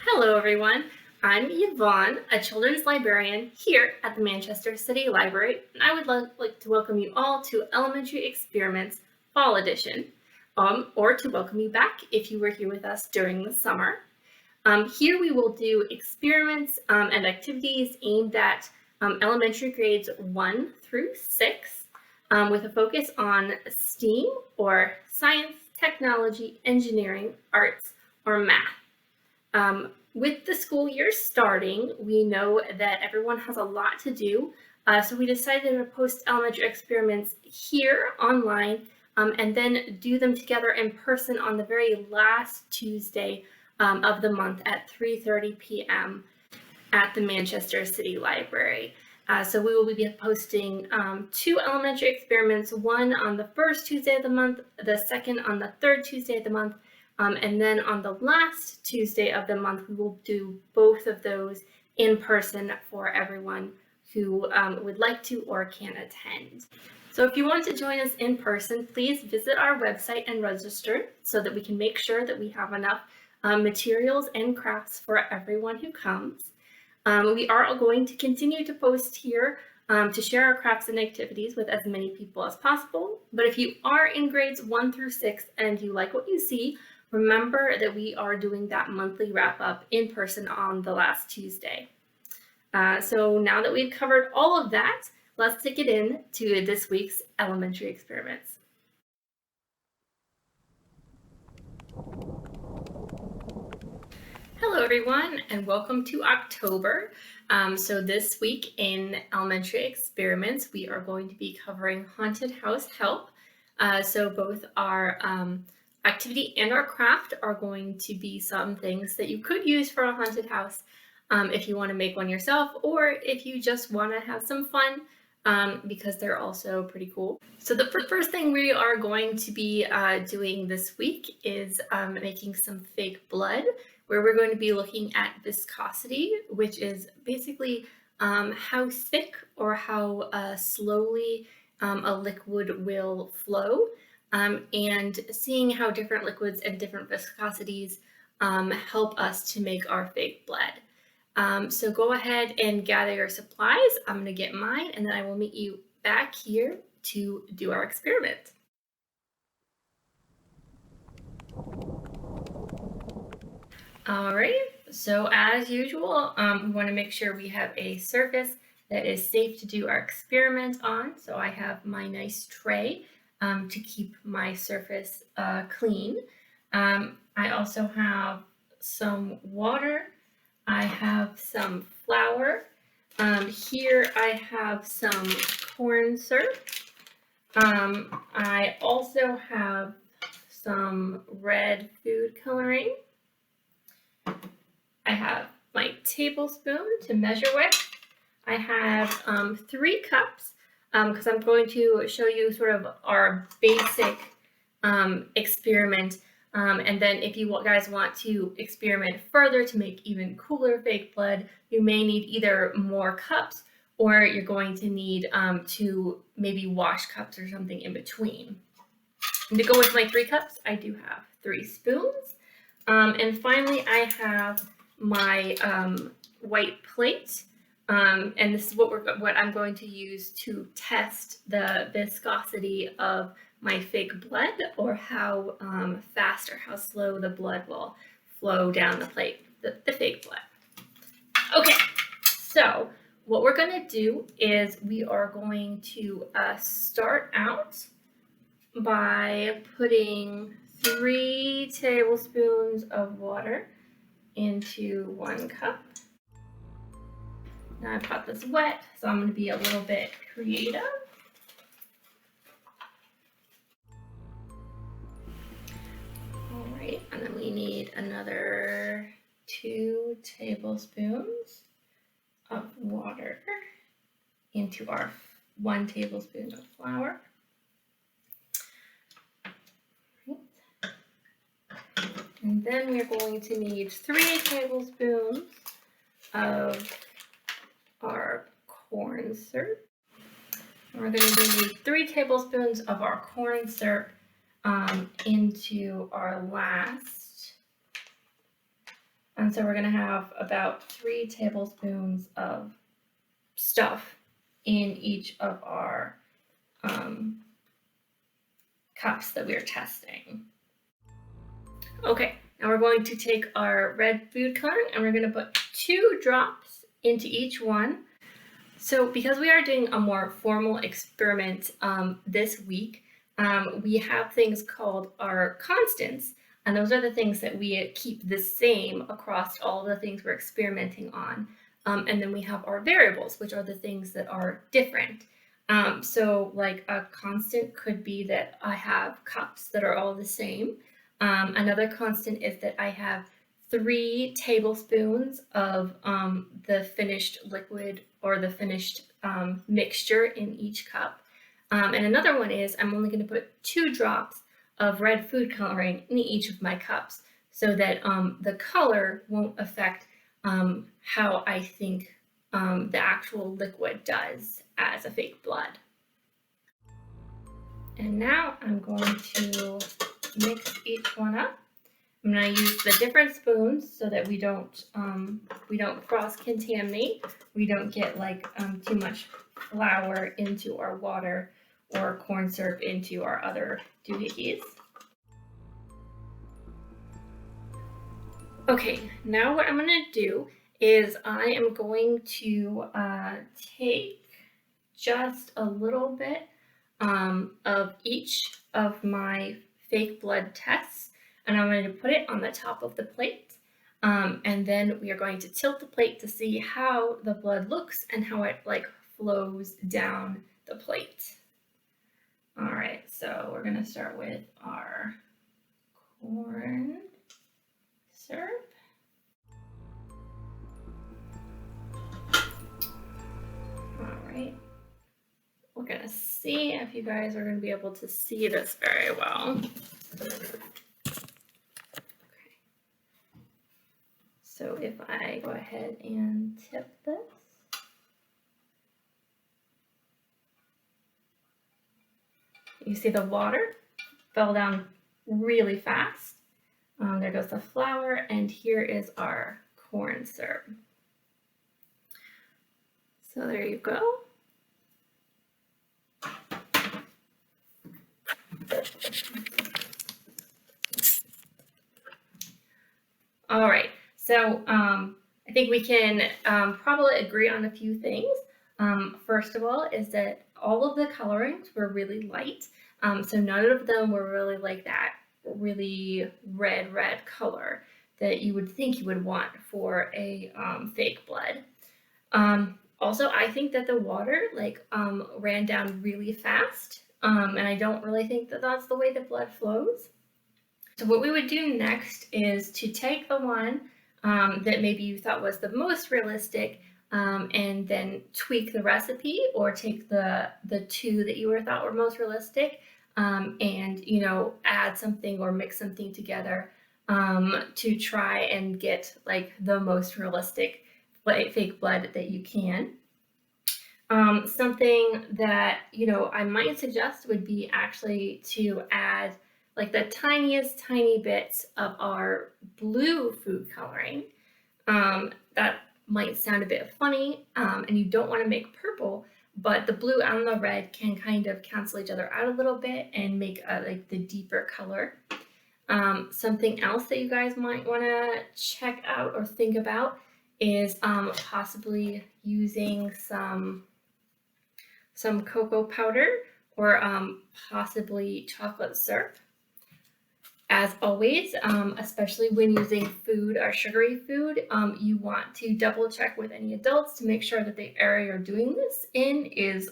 Hello, everyone. I'm Yvonne, a children's librarian here at the Manchester City Library, and I would like to welcome you all to Elementary Experiments Fall Edition, or to welcome you back if you were here with us during the summer. Here we will do experiments and activities aimed at elementary grades 1 through 6 with a focus on STEAM, or science, technology, engineering, arts, or math. With the school year starting, we know that everyone has a lot to do, so we decided to post elementary experiments here online and then do them together in person on the very last Tuesday of the month at 3:30 p.m. at the Manchester City Library. So we will be posting 2 elementary experiments, one on the first Tuesday of the month, the second on the third Tuesday of the month, and then on the last Tuesday of the month, we will do both of those in person for everyone who would like to or can attend. So if you want to join us in person, please visit our website and register so that we can make sure that we have enough materials and crafts for everyone who comes. We are going to continue to post here to share our crafts and activities with as many people as possible. But if you are in grades 1 through 6 and you like what you see, remember that we are doing that monthly wrap-up in person on the last Tuesday. So now that we've covered all of that, let's take it in to this week's elementary experiments. Hello, everyone, and welcome to October. So this week in elementary experiments, we are going to be covering Haunted House Help. So both our activity and our craft are going to be some things that you could use for a haunted house if you want to make one yourself, or if you just want to have some fun because they're also pretty cool. So the first thing we are going to be doing this week is making some fake blood, where we're going to be looking at viscosity, which is basically how thick or how slowly a liquid will flow. And seeing how different liquids and different viscosities help us to make our fake blood. So go ahead and gather your supplies. I'm going to get mine, and then I will meet you back here to do our experiment. All right, so as usual, we want to make sure we have a surface that is safe to do our experiment on. So I have my nice tray to keep my surface clean. I also have some water. I have some flour. Here I have some corn syrup. I also have some red food coloring. I have my tablespoon to measure with. I have 3 cups because I'm going to show you sort of our basic experiment. And then if you guys want to experiment further to make even cooler fake blood, you may need either more cups, or you're going to need to maybe wash cups or something in between. And to go with my 3 cups, I do have 3 spoons. And finally, I have my white plate. And this is what I'm going to use to test the viscosity of my fake blood, or how fast or how slow the blood will flow down the plate, the fake blood. Okay, so what we're going to do is we are going to start out by putting 3 tablespoons of water into 1 cup. Now I've got this wet, so I'm going to be a little bit creative. All right, and then we need another 2 tablespoons of water into our 1 tablespoon of flour. And then we're going to need 3 tablespoons of our corn syrup. And we're going to need 3 tablespoons of our corn syrup into our last And so we're going to have about 3 tablespoons of stuff in each of our cups that we are testing. Okay, now we're going to take our red food coloring and we're going to put 2 drops into each one. So because we are doing a more formal experiment this week, we have things called our constants, and those are the things that we keep the same across all the things we're experimenting on. And then we have our variables, which are the things that are different. So like a constant could be that I have cups that are all the same. Another constant is that I have 3 tablespoons of the finished liquid or the finished mixture in each cup. And another one is I'm only going to put 2 drops of red food coloring in each of my cups so that the color won't affect how I think the actual liquid does as a fake blood. And now I'm going to mix each one up. I'm going to use the different spoons so that we don't cross-contaminate. We don't get like too much flour into our water or corn syrup into our other doohickeys. Okay, now what I'm going to do is I am going to take just a little bit of each of my fake blood tests, and I'm going to put it on the top of the plate. And then we are going to tilt the plate to see how the blood looks and how it like flows down the plate. All right, so we're going to start with our corn syrup. All right. We're going to see if you guys are going to be able to see this very well. Okay. So if I go ahead and tip this. You see the water fell down really fast. There goes the flour, and here is our corn syrup. So there you go. All right, so I think we can probably agree on a few things. First of all is that all of the colorings were really light. So none of them were really like that really red color that you would think you would want for a fake blood. Also, I think that the water ran down really fast, and I don't really think that that's the way the blood flows. So what we would do next is to take the one that maybe you thought was the most realistic and then tweak the recipe, or take the 2 that you thought were most realistic and add something or mix something together to try and get like the most realistic fake blood that you can. Something that I might suggest would be actually to add like the tiniest tiny bits of our blue food coloring. That might sound a bit funny, and you don't want to make purple, but the blue and the red can kind of cancel each other out a little bit and make like the deeper color. Something else that you guys might want to check out or think about is possibly using some cocoa powder or possibly chocolate syrup. As always, especially when using food or sugary food, you want to double check with any adults to make sure that the area you're doing this in is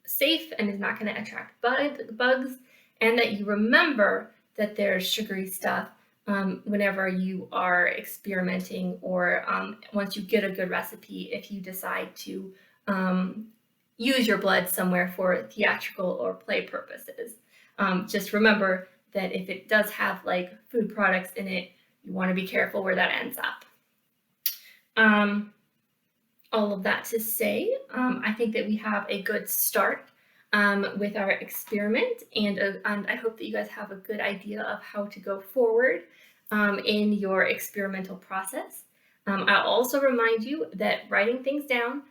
safe and is not going to attract bugs, and that you remember that there's sugary stuff whenever you are experimenting, or once you get a good recipe, if you decide to use your blood somewhere for theatrical or play purposes. Just remember that if it does have like food products in it, you want to be careful where that ends up. All of that to say, I think that we have a good start with our experiment, and I hope that you guys have a good idea of how to go forward. in your experimental process. I'll also remind you that writing things down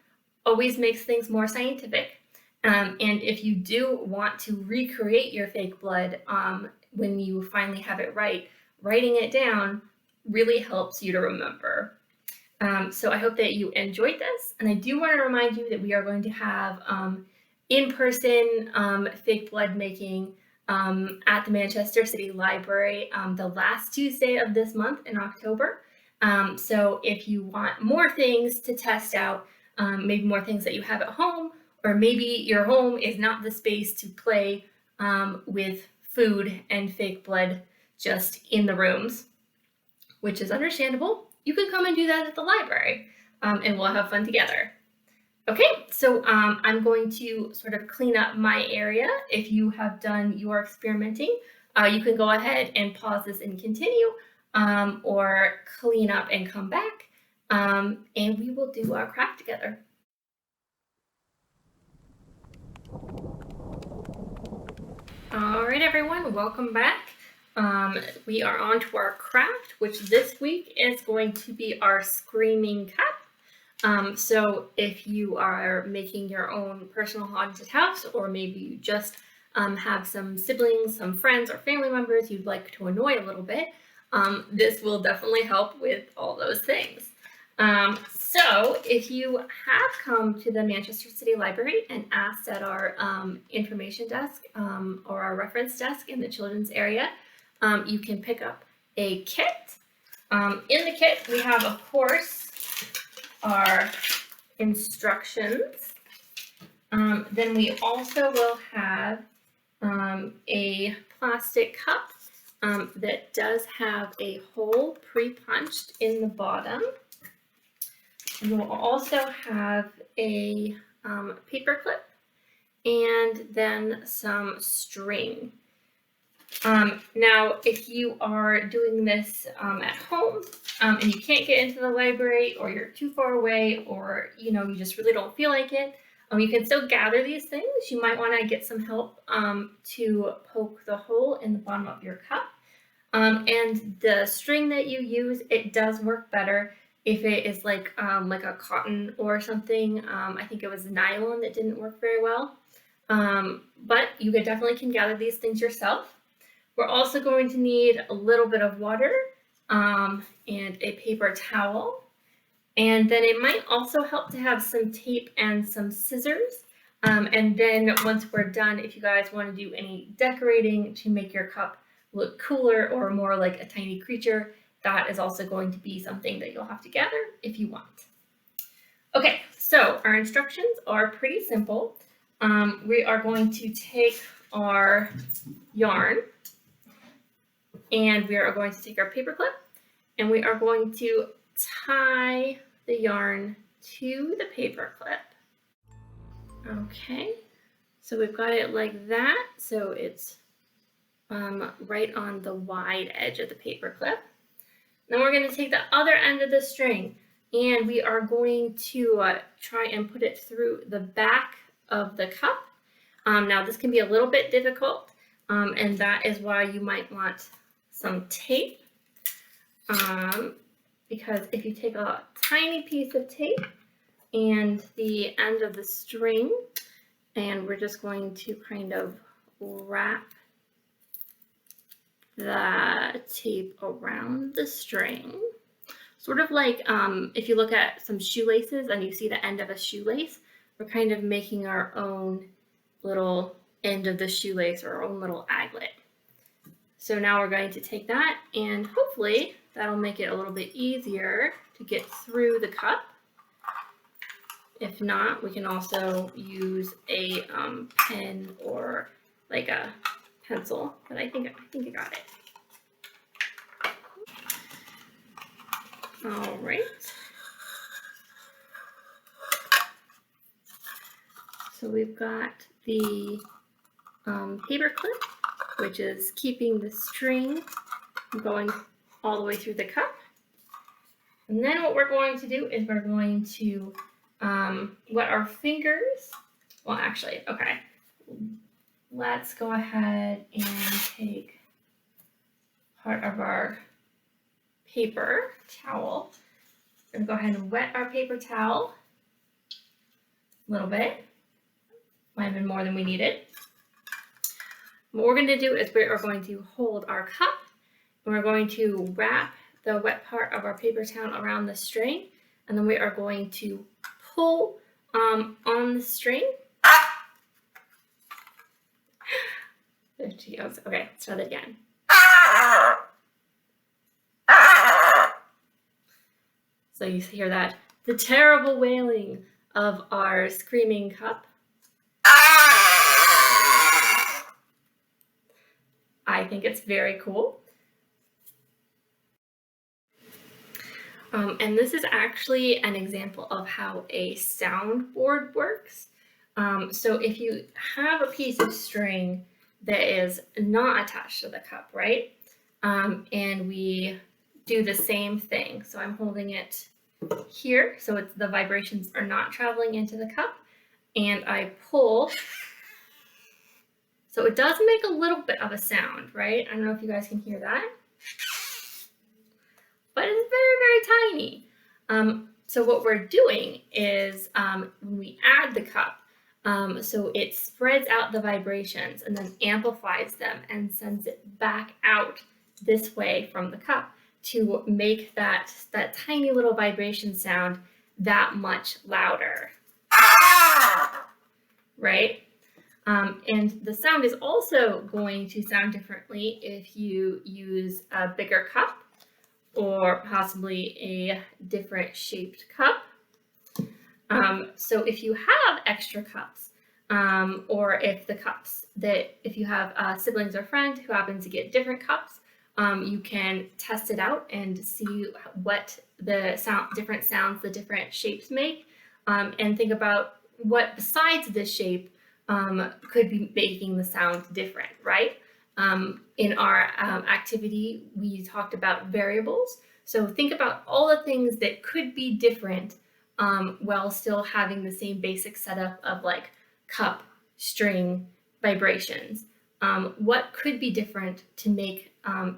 always makes things more scientific. And if you do want to recreate your fake blood when you finally have it right, writing it down really helps you to remember. So I hope that you enjoyed this. And I do want to remind you that we are going to have in-person fake blood making at the Manchester City Library the last Tuesday of this month in October. So if you want more things to test out, maybe more things that you have at home, or maybe your home is not the space to play with food and fake blood just in the rooms, which is understandable, you can come and do that at the library and we'll have fun together. Okay, so I'm going to sort of clean up my area. If you have done your experimenting, you can go ahead and pause this and continue, or clean up and come back, and we will do our craft together. All right, everyone, welcome back. We are on to our craft, which this week is going to be our Screaming Cup. So if you are making your own personal haunted house, or maybe you just have some siblings, some friends, or family members you'd like to annoy a little bit, this will definitely help with all those things. So if you have come to the Manchester City Library and asked at our information desk or our reference desk in the children's area, you can pick up a kit. In the kit, we have, of course, our instructions. Then we also will have a plastic cup that does have a hole pre-punched in the bottom. We will also have a paper clip and then some string. Now, if you are doing this at home and you can't get into the library, or you're too far away, or you just really don't feel like it, you can still gather these things. You might want to get some help to poke the hole in the bottom of your cup. And the string that you use, it does work better if it is like a cotton or something. I think it was nylon that didn't work very well. But you definitely can gather these things yourself. We're also going to need a little bit of water and a paper towel. And then it might also help to have some tape and some scissors. And then once we're done, if you guys want to do any decorating to make your cup look cooler or more like a tiny creature, that is also going to be something that you'll have to gather if you want. Okay, so our instructions are pretty simple. We are going to take our yarn, and we are going to take our paper clip, and we are going to tie the yarn to the paper clip. Okay, so we've got it like that, so it's right on the wide edge of the paper clip. Then we're going to take the other end of the string, and we are going to try and put it through the back of the cup. Now this can be a little bit difficult, and that is why you might want some tape, because if you take a tiny piece of tape and the end of the string, and we're just going to kind of wrap the tape around the string, sort of like if you look at some shoelaces and you see the end of a shoelace, we're kind of making our own little end of the shoelace, or our own little aglet. So now we're going to take that, and hopefully that'll make it a little bit easier to get through the cup. If not, we can also use a pen or like a pencil, but I think I got it. All right. So we've got the paper clip, which is keeping the string going all the way through the cup. And then what we're going to do is we're going to wet our fingers. Well, actually, okay. Let's go ahead and take part of our paper towel. We're gonna go ahead and wet our paper towel a little bit. Might have been more than we needed. What we're gonna do is we are going to hold our cup and we're going to wrap the wet part of our paper towel around the string, and then we are going to pull on the string. Okay, let's try that again. So you hear that, the terrible wailing of our screaming cup. I think it's very cool. And this is actually an example of how a soundboard works. So if you have a piece of string that is not attached to the cup, right? And we do the same thing. So I'm holding it here, so the vibrations are not traveling into the cup, and I pull. So it does make a little bit of a sound, right? I don't know if you guys can hear that, but it's very, very tiny. So what we're doing is when we add the cup, so it spreads out the vibrations and then amplifies them and sends it back out this way from the cup to make that tiny little vibration sound that much louder, right? And the sound is also going to sound differently if you use a bigger cup or possibly a different shaped cup. So if you have extra cups, or if you have siblings or friends who happen to get different cups, you can test it out and see what the different sounds, the different shapes make, and think about what besides this shape could be making the sound different, right? In our activity, we talked about variables. So think about all the things that could be different while still having the same basic setup of like cup, string, vibrations. What could be different to make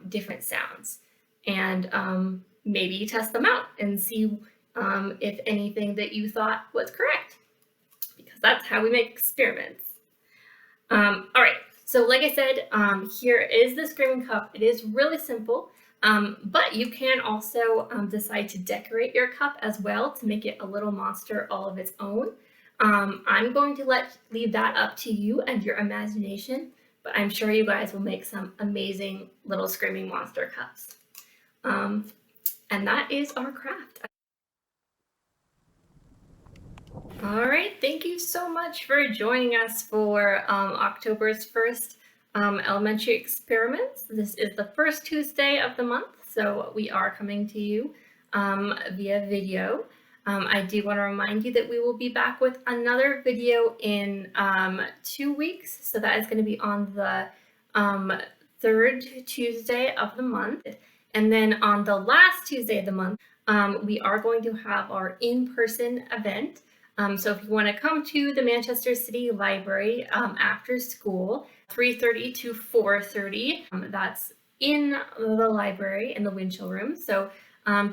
different sounds? And maybe test them out and see if anything that you thought was correct, because that's how we make experiments. All right, so like I said, here is the screaming cup. It is really simple, but you can also decide to decorate your cup as well to make it a little monster all of its own. I'm going to leave that up to you and your imagination, but I'm sure you guys will make some amazing little screaming monster cups. And that is our craft. All right, thank you so much for joining us for October's first elementary experiments. This is the first Tuesday of the month, so we are coming to you via video. I do want to remind you that we will be back with another video in 2 weeks, so that is going to be on the third Tuesday of the month. And then on the last Tuesday of the month, we are going to have our in-person event. So if you want to come to the Manchester City Library after school, 3:30 to 4:30, that's in the library in the Winchell room. So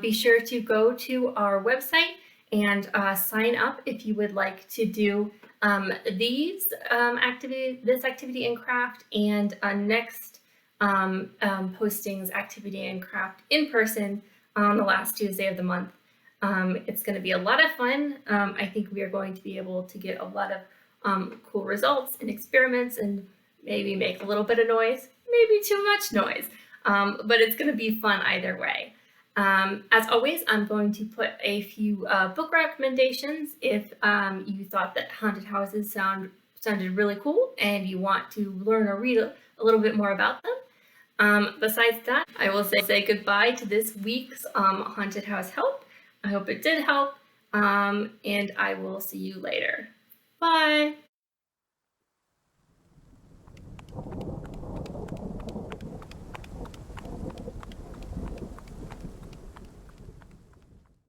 be sure to go to our website and sign up if you would like to do this activity and craft, and next postings activity and craft in person on the last Tuesday of the month. It's going to be a lot of fun. I think we are going to be able to get a lot of cool results and experiments, and maybe make a little bit of noise, maybe too much noise, but it's going to be fun either way. As always, I'm going to put a few book recommendations if you thought that haunted houses sounded really cool and you want to learn or read a little bit more about them. Besides that, I will say goodbye to this week's Haunted House Help. I hope it did help, and I will see you later. Bye!